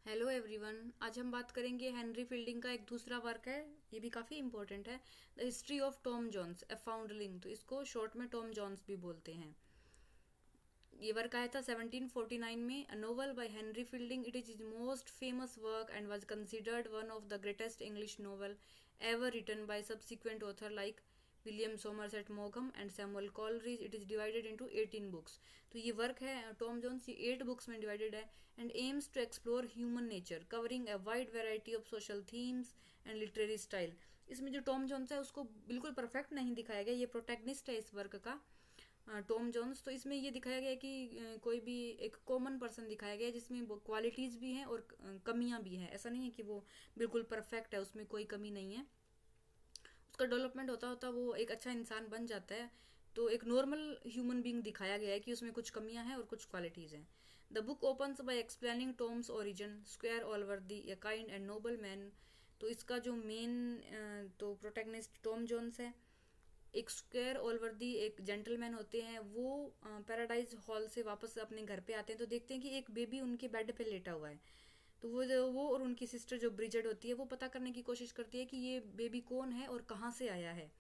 Hello everyone. आज हम बात करेंगे हेनरी फील्डिंग का एक दूसरा वर्क है, ये भी काफ़ी इंपॉर्टेंट है, the history of Tom Jones a foundling. तो इसको शॉर्ट में टॉम जोन्स भी बोलते हैं। ये वर्क आया था 1749 में, a novel by Henry Fielding. It is most famous work and was considered one of the greatest English novel ever written by subsequent author like William Somerset मॉघम and Samuel Coleridge. It is divided into 18 books. तो ये work है Tom Jones, ये 8 books में divided है and aims to explore human nature covering a wide variety of social themes and literary style. इसमें जो Tom Jones है उसको बिल्कुल परफेक्ट नहीं दिखाया गया, ये प्रोटैगनिस्ट है इस वर्क का, टॉम जोन्स। तो इसमें ये दिखाया गया है कि कोई भी एक कॉमन पर्सन दिखाया गया है जिसमें क्वालिटीज भी हैं और कमियां भी हैं। ऐसा नहीं है कि वो बिल्कुल परफेक्ट है, उसमें कोई कमी नहीं है। उसका डेवलपमेंट होता होता वो एक अच्छा इंसान बन जाता है। तो एक नॉर्मल ह्यूमन बीइंग दिखाया गया है कि उसमें कुछ कमियां हैं और कुछ क्वालिटीज हैं। The book opens by explaining Tom's origin, square ऑलवर्दी a kind and noble man. तो इसका जो मेन तो प्रोटैगनिस्ट टॉम जोन्स है। एक स्क्वायर ऑलवर्दी एक जेंटलमैन होते हैं, वो पैराडाइज हॉल से वापस अपने घर पे आते हैं तो देखते हैं कि एक बेबी उनके बेड पे लेटा हुआ है। तो वो और उनकी सिस्टर जो ब्रिजेड होती है वो पता करने की कोशिश करती है कि ये बेबी कौन है और कहाँ से आया है।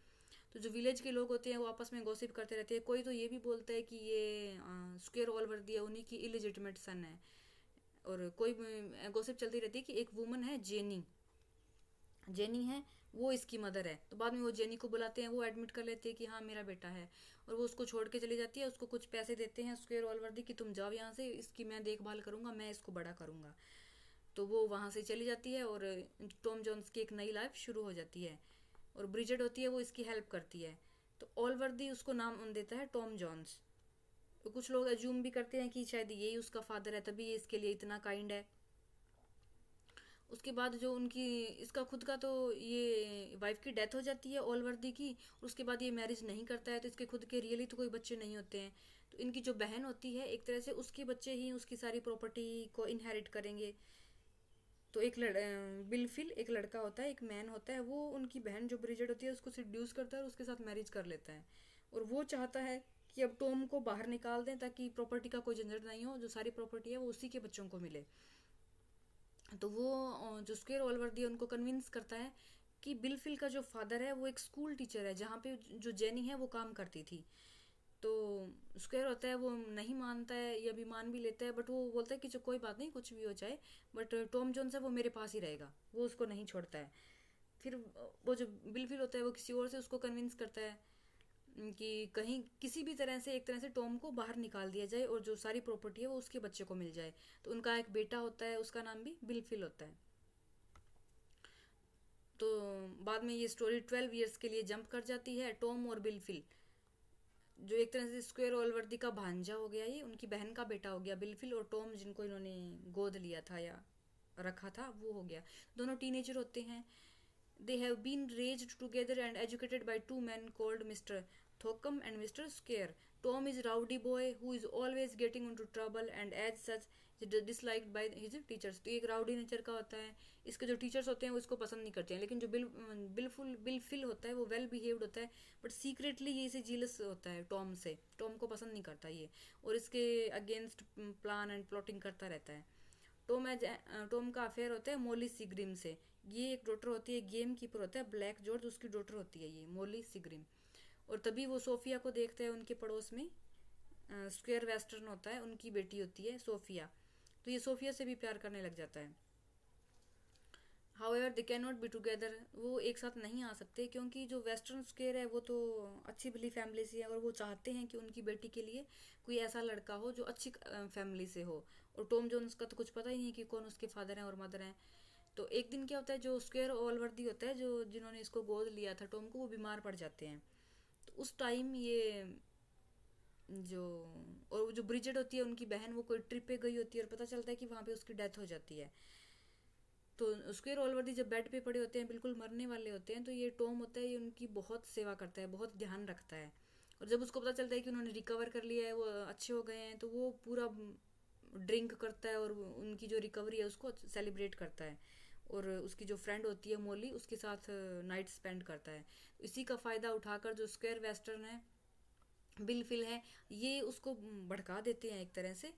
तो जो विलेज के लोग होते हैं वो आपस में गॉसिप करते रहते हैं। कोई तो ये भी बोलता है कि ये स्क्वायर ऑलवर्दी है, उन्हीं की इलिजिटिमेट सन है। और कोई गॉसिप चलती रहती है कि एक वुमन है जेनी, जेनी है, वो इसकी मदर है। तो बाद में वो जेनी को बुलाते हैं, वो एडमिट कर लेते हैं कि हाँ मेरा बेटा है, और वो उसको छोड़ के चली जाती है। उसको कुछ पैसे देते हैं स्क्वायर ऑलवर्दी कि तुम जाओ यहाँ से, इसकी मैं देखभाल करूंगा, मैं इसको बड़ा करूंगा। तो वो वहां से चली जाती है और टॉम जोन्स की एक नई लाइफ शुरू हो जाती है। और ब्रिजेड होती है, वो इसकी हेल्प करती है। तो ऑलवर्दी उसको नाम देता है टॉम जोन्स। तो कुछ लोग अज्यूम भी करते हैं कि शायद यही उसका फादर है, तभी ये इसके लिए इतना काइंड है। उसके बाद जो उनकी इसका खुद का तो ये वाइफ की डेथ हो जाती है ऑलवर्दी की, और उसके बाद ये मैरिज नहीं करता है। तो इसके खुद के रियली तो कोई बच्चे नहीं होते हैं। तो इनकी जो बहन होती है, एक तरह से उसके बच्चे ही उसकी सारी प्रॉपर्टी को इनहेरिट करेंगे। तो बिलफिल एक लड़का होता है, एक मैन होता है, वो उनकी बहन जो ब्रिजेड होती है उसको सिड्यूस करता है और उसके साथ मैरिज कर लेता है। और वो चाहता है कि अब टॉम को बाहर निकाल दें ताकि प्रॉपर्टी का कोई झंझट नहीं हो, जो सारी प्रॉपर्टी है वो उसी के बच्चों को मिले। तो वो जो स्क्वेयर ऑलवर्दी है उनको कन्विंस करता है कि बिलफिल का जो फादर है वो एक स्कूल टीचर है जहाँ पे जो जेनी है वो काम करती थी। तो स्क्वायर होता है, वो नहीं मानता है या भी मान भी लेता है, बट वो बोलता है कि जो कोई बात नहीं, कुछ भी हो जाए, बट टॉम जोन्स है वो मेरे पास ही रहेगा, वो उसको नहीं छोड़ता है। फिर वो जो बिलफिल होता है वो किसी और से उसको कन्विंस करता है कि कहीं किसी भी तरह से एक तरह से टॉम को बाहर निकाल दिया जाए और जो सारी प्रॉपर्टी है वो उसके बच्चे को मिल जाए। तो उनका एक बेटा होता है, उसका नाम भी बिलफिल होता है। तो बाद में ये स्टोरी 12 ईयर्स के लिए जंप कर जाती है। टॉम और बिलफिल जो एक तरह से स्क्वायर ऑलवर्दी का भांजा हो गया, ये उनकी बहन का बेटा हो गया बिलफिल, और टॉम जिनको इन्होंने गोद लिया था या रखा था वो हो गया। दोनों टीनेजर होते हैं। They have been raised together and educated by two man called mister Thwackum and mister Square. Tom is rowdy boy who is always getting into trouble and as such disliked by his teachers. तो एक rowdy nature का होता है, इसके जो teachers होते हैं वो इसको पसंद नहीं करते हैं। लेकिन जो बिलफिल होता है वो वेल बिहेव्ड होता है, बट सीक्रेटली ये इसे जीलस होता है टॉम से, टॉम को पसंद नहीं करता ये, और इसके अगेंस्ट प्लान एंड प्लॉटिंग करता रहता है। टॉम का अफेयर होता है मोली सिग्रिम से। ये एक डॉटर होती है, गेम कीपर होता है ब्लैक जॉर्ज, उसकी डॉटर होती है ये मोली सिग्रिम। और तभी वो सोफिया को देखते हैं उनके पड़ोस में, स्क्वेयर वेस्टर्न होता है, उनकी बेटी होती है सोफिया। तो ये सोफिया से भी प्यार करने लग जाता है। However they can not be together, वो एक साथ नहीं आ सकते क्योंकि जो वेस्टर्न स्क्वेयर है वो तो अच्छी भली फैमिली से है, और वो चाहते हैं कि उनकी बेटी के लिए कोई ऐसा लड़का हो जो अच्छी फैमिली से हो। और टॉम जोन्स का तो कुछ पता ही नहीं कि कौन उसके फादर हैं और मदर हैं। तो एक दिन क्या होता है, जो स्क्वेयर ऑलवर्दी होता है, जो जिन्होंने इसको गोद लिया था टॉम को, वो बीमार पड़ जाते हैं। तो उस टाइम ये जो और जो ब्रिजेड होती है उनकी बहन, वो कोई ट्रिप पे गई होती है और पता चलता है कि वहां पे उसकी डेथ हो जाती है। तो उसके ऑलवर्दी जब बेड पे पड़े होते हैं, बिल्कुल मरने वाले होते हैं, तो ये टॉम होता है, ये उनकी बहुत सेवा करता है, बहुत ध्यान रखता है। और जब उसको पता चलता है कि उन्होंने रिकवर कर लिया है, वो अच्छे हो गए हैं, तो वो पूरा ड्रिंक करता है और उनकी जो रिकवरी है उसको सेलिब्रेट करता है। और उसकी जो फ्रेंड होती है मोली, उसके साथ नाइट स्पेंड करता है। इसी का फायदा उठाकर जो स्क्वायर वेस्टर्न है, बिलफिल है, ये उसको भड़का देते हैं एक तरह से।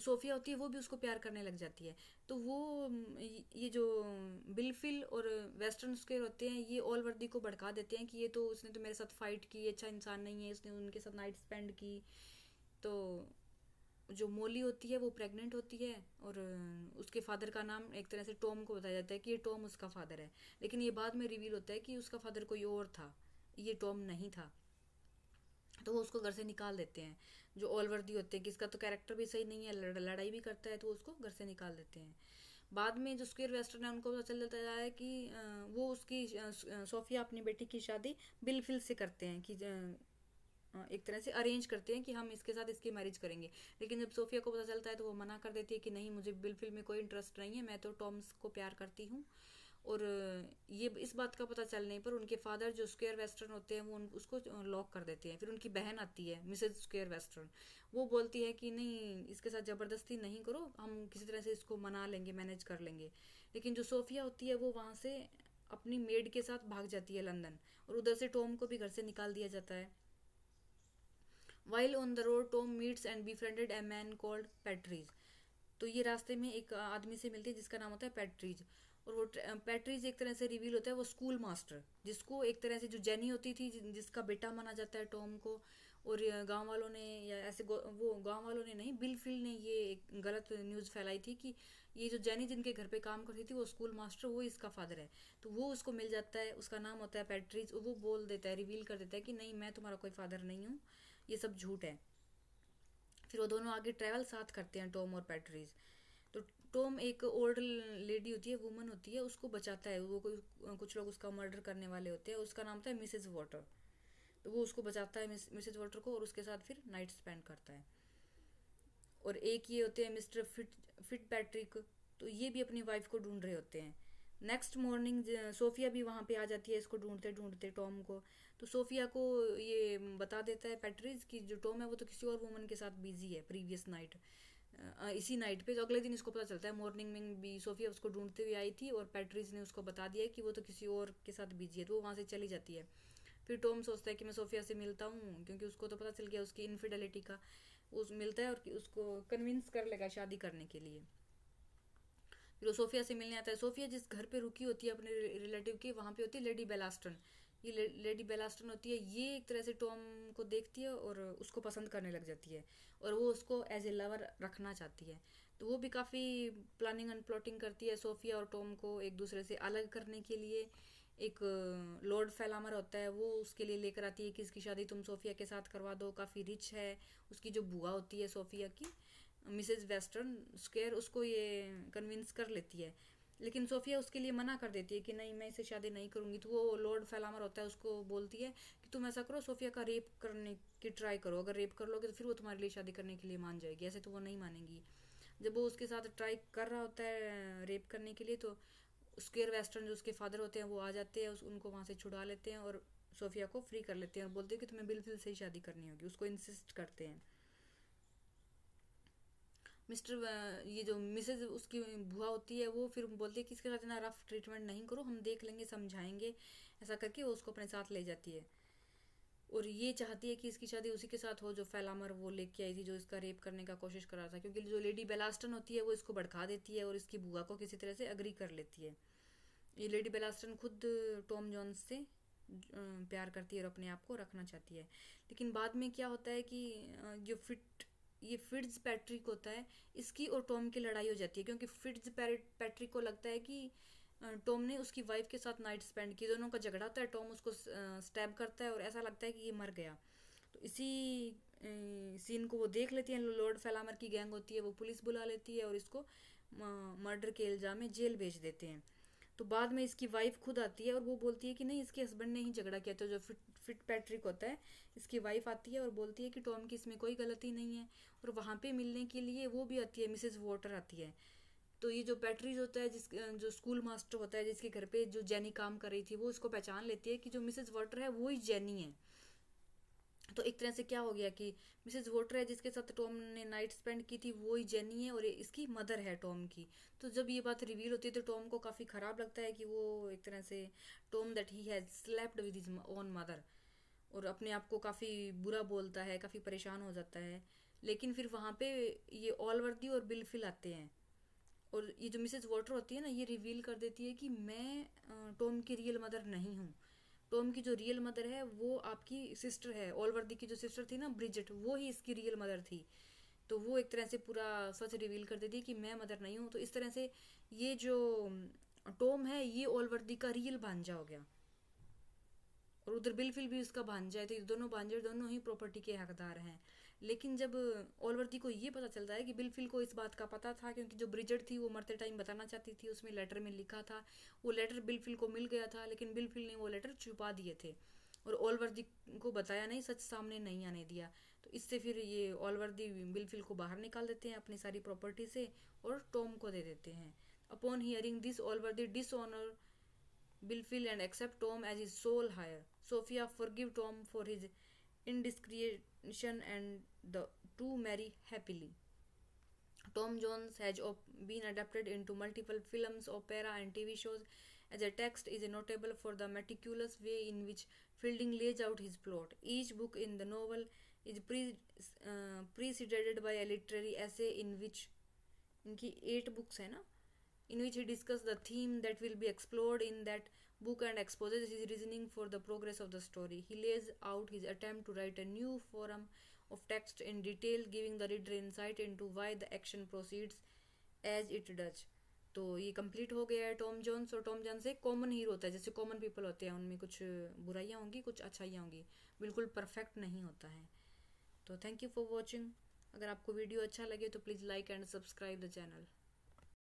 सोफिया होती है वो भी उसको प्यार करने लग जाती है। तो वो ये जो बिलफिल और वेस्टर्न स्क्वायर होते हैं ये ऑलवर्दी को भड़का देते हैं कि ये तो उसने तो मेरे साथ फाइट की, अच्छा इंसान नहीं है, उसने उनके साथ नाइट स्पेंड की। तो जो मोली होती है वो प्रेग्नेंट होती है, और उसके फादर का नाम एक तरह से टॉम को बताया जाता है कि ये टॉम उसका फादर है। लेकिन ये बाद में रिवील होता है कि उसका फादर कोई और था, ये टॉम नहीं था। तो वो उसको घर से निकाल देते हैं। जो ऑलवर्दी होते हैं कि इसका तो कैरेक्टर भी सही नहीं है, लड़ाई भी करता है, तो उसको घर से निकाल देते हैं। बाद में जो स्क्वेयर वेस्टर्न है उनको पता चल जाता है कि वो उसकी सोफिया अपनी बेटी की शादी बिलफिल से करते हैं कि एक तरह से अरेंज करते हैं कि हम इसके साथ इसकी मैरिज करेंगे। लेकिन जब सोफिया को पता चलता है तो वो मना कर देती है कि नहीं, मुझे बिलफिल में कोई इंटरेस्ट नहीं है, मैं तो टॉम्स को प्यार करती हूँ। और ये इस बात का पता चलने पर उनके फादर जो स्क्वेयर वेस्टर्न होते हैं वो उसको लॉक कर देते हैं। फिर उनकी बहन आती है मिसेज स्क्वेयर वेस्टर्न, वो बोलती है कि नहीं, इसके साथ ज़बरदस्ती नहीं करो, हम किसी तरह से इसको मना लेंगे, मैनेज कर लेंगे। लेकिन जो सोफिया होती है वो वहाँ से अपनी मेड के साथ भाग जाती है लंदन, और उधर से टॉम को भी घर से निकाल दिया जाता है। While on the road Tom meets and befriended a man called पैट्रीज। तो ये रास्ते में एक आदमी से मिलती है जिसका नाम होता है पैट्रीज। और वो पैट्रीज एक तरह से रिवील होता है वो स्कूल मास्टर, जिसको एक तरह से जो जेनी होती थी जिसका बेटा माना जाता है टॉम को। और गांव वालों ने या ऐसे वो गांव वालों ने नहीं, बिलफिल ने ये एक गलत न्यूज़ फैलाई थी कि ये जो जेनी जिनके घर पे काम करती थी वो स्कूल मास्टर, वो इसका फादर है। तो वो उसको मिल जाता है, उसका नाम होता है पैट्रीज। वो बोल देता है, रिवील कर देता है कि नहीं, मैं तुम्हारा कोई फादर नहीं हूँ, ये सब झूठ है। फिर वो दोनों आगे ट्रैवल साथ करते हैं, टॉम और पैट्रीज। तो टॉम एक ओल्ड लेडी होती है, वुमन होती है, उसको बचाता है। वो कोई कुछ लोग उसका मर्डर करने वाले होते हैं, उसका नाम था मिसेज वाटर। तो वो उसको बचाता है मिसेज वाटर को, और उसके साथ फिर नाइट स्पेंड करता है। और एक ये होते हैं मिस्टर फिट पैट्रिक, तो ये भी अपनी वाइफ को ढूंढ रहे होते हैं। नेक्स्ट मॉर्निंग सोफिया भी वहाँ पे आ जाती है इसको ढूंढते ढूंढते टॉम को। तो सोफिया को ये बता देता है पैट्रिज कि जो टॉम है वो तो किसी और वुमन के साथ बिजी है प्रीवियस नाइट, इसी नाइट पे। तो अगले दिन इसको पता चलता है, मॉर्निंग में भी सोफिया उसको ढूंढते हुए आई थी और पैट्रिज ने उसको बता दिया कि वो तो किसी और के साथ बिजी है, तो वो वहाँ से चली जाती है। फिर टॉम सोचता है कि मैं सोफिया से मिलता हूँ, क्योंकि उसको तो पता चल गया उसकी इनफिडेलिटी का। उस मिलता है और उसको कन्विंस कर लेगा शादी करने के लिए। फिर वो सोफिया से मिलने आता है। सोफिया जिस घर पे रुकी होती है अपने रिलेटिव के, वहाँ पे होती है लेडी बेलास्टन। ये लेडी बेलास्टन होती है, ये एक तरह से टॉम को देखती है और उसको पसंद करने लग जाती है, और वो उसको एज ए लवर रखना चाहती है। तो वो भी काफ़ी प्लानिंग एंड प्लॉटिंग करती है सोफिया और टॉम को एक दूसरे से अलग करने के लिए। एक लॉर्ड फेलामर होता है, वो उसके लिए लेकर आती है कि इसकी शादी तुम सोफिया के साथ करवा दो, काफ़ी रिच है। उसकी जो बुआ होती है सोफिया की, मिसेज वेस्टर्न स्क्वेयर, उसको ये कन्विंस कर लेती है। लेकिन सोफिया उसके लिए मना कर देती है कि नहीं, मैं इसे शादी नहीं करूंगी। तो वो लॉर्ड फेलामर होता है, उसको बोलती है कि तुम ऐसा करो, सोफिया का रेप करने की ट्राई करो, अगर रेप कर लोगे तो फिर वो तुम्हारे लिए शादी करने के लिए मान जाएगी, ऐसे तो वो नहीं मानेंगी। जब वो उसके साथ ट्राई कर रहा होता है रेप करने के लिए, तो स्क्वेयर वेस्टर्न जो उसके फादर होते हैं वो आ जाते हैं, उनको वहाँ से छुड़ा लेते हैं और सोफिया को फ्री कर लेते हैं, और बोलते हैं कि तुम्हें बिल्कुल से ही शादी करनी होगी, उसको इंसिस्ट करते हैं। ये जो मिसेज उसकी बुआ होती है वो फिर बोलती है कि इसके साथ इतना रफ ट्रीटमेंट नहीं करो, हम देख लेंगे, समझाएंगे, ऐसा करके वो उसको अपने साथ ले जाती है। और ये चाहती है कि इसकी शादी उसी के साथ हो जो फेलामर वो लेके आई थी, जो इसका रेप करने का कोशिश कर रहा था। क्योंकि जो लेडी बेलास्टन होती है वो इसको भड़का देती है और इसकी बुआ को किसी तरह से अग्री कर लेती है। ये लेडी बेलास्टन खुद टॉम जॉन्स से प्यार करती है और अपने आप को रखना चाहती है। लेकिन बाद में क्या होता है कि जो ये फिट्ज पैट्रिक होता है, इसकी और टॉम की लड़ाई हो जाती है, क्योंकि फिट्ज पैट्रिक को लगता है कि टॉम ने उसकी वाइफ के साथ नाइट स्पेंड की। दोनों का झगड़ा होता है, टॉम उसको स्टैब करता है और ऐसा लगता है कि ये मर गया। तो इसी सीन को वो देख लेती हैं, लॉर्ड फेलामर की गैंग होती है, वो पुलिस बुला लेती है और इसको मर्डर के इल्जाम में जेल भेज देते हैं। तो बाद में इसकी वाइफ खुद आती है और वो बोलती है कि नहीं, इसके हस्बैंड ने ही झगड़ा किया था। जो फिट पैट्रिक होता है, इसकी वाइफ आती है और बोलती है कि टॉम की इसमें कोई गलती नहीं है। और वहाँ पे मिलने के लिए वो भी आती है, मिसेज वॉटर आती है। तो ये जो पैट्रीज होता है, जो स्कूल मास्टर होता है जिसके घर पे जो जेनी काम कर रही थी, वो इसको पहचान लेती है कि जो मिसेज वॉटर है वो ही जेनी है। तो एक तरह से क्या हो गया कि मिसेज वोटर है जिसके साथ टॉम ने नाइट स्पेंड की थी, वो ही जेनी है और इसकी मदर है टॉम की। तो जब ये बात रिवील होती है तो टॉम को काफ़ी ख़राब लगता है कि वो एक तरह से Tom that he has slapped with his own mother, और अपने आप को काफ़ी बुरा बोलता है, काफ़ी परेशान हो जाता है। लेकिन फिर वहाँ पे ये ऑलवर्दी और बिलफिल आते हैं, और ये जो मिसेज वॉटर होती है ना, ये रिवील कर देती है कि मैं टॉम की रियल मदर नहीं हूँ। टॉम की जो रियल मदर है वो आपकी सिस्टर है, ऑलवर्दी की जो सिस्टर थी ना ब्रिजेट, वो ही इसकी रियल मदर थी। तो वो एक तरह से पूरा सच रिवील कर देती है कि मैं मदर नहीं हूँ। तो इस तरह से ये जो टॉम है ये ऑलवर्दी का रियल भांजा हो गया, और उधर बिलफिल भी उसका भांजा है। तो ये दोनों भांजे दोनों ही प्रॉपर्टी के हकदार हैं। लेकिन जब ऑलवर्दी को ये पता चलता है कि बिलफिल को इस बात का पता था, क्योंकि जो ब्रिजेट थी वो मरते टाइम बताना चाहती थी, उसमें लेटर में लिखा था, वो लेटर बिलफिल को मिल गया था, लेकिन बिलफिल ने वो लेटर छुपा दिए थे और ऑलवर्दी को बताया नहीं, सच सामने नहीं आने दिया। तो इससे फिर ये ऑलवर्दी बिलफिल को बाहर निकाल देते हैं अपनी सारी प्रॉपर्टी से और टॉम को दे देते हैं। Upon hearing this ऑलवर्दी dishonour Bilfil and accept Tom as his sole heir. Sophia forgive Tom for his indiscretion and the two marry happily. Tom Jones has been adapted into multiple films, opera, and TV shows. As a text is notable for the meticulous way in which Fielding lays out his plot. Each book in the novel is preceded by a literary essay in which इनकी 8 books है ना, in which he discusses the theme that will be explored in that book and exposes his reasoning for the progress of the story. He lays out his attempt to write a new form of text in detail, giving the reader insight into why the action proceeds as it does. तो ये complete हो गया है Tom Jones. और Tom Jones एक common hero होता है, जैसे कॉमन पीपल होते हैं, उनमें कुछ बुराइयाँ होंगी कुछ अच्छाइयाँ होंगी, बिल्कुल परफेक्ट नहीं होता है। तो थैंक यू फॉर वॉचिंग। अगर आपको वीडियो अच्छा लगे तो please like and subscribe the channel.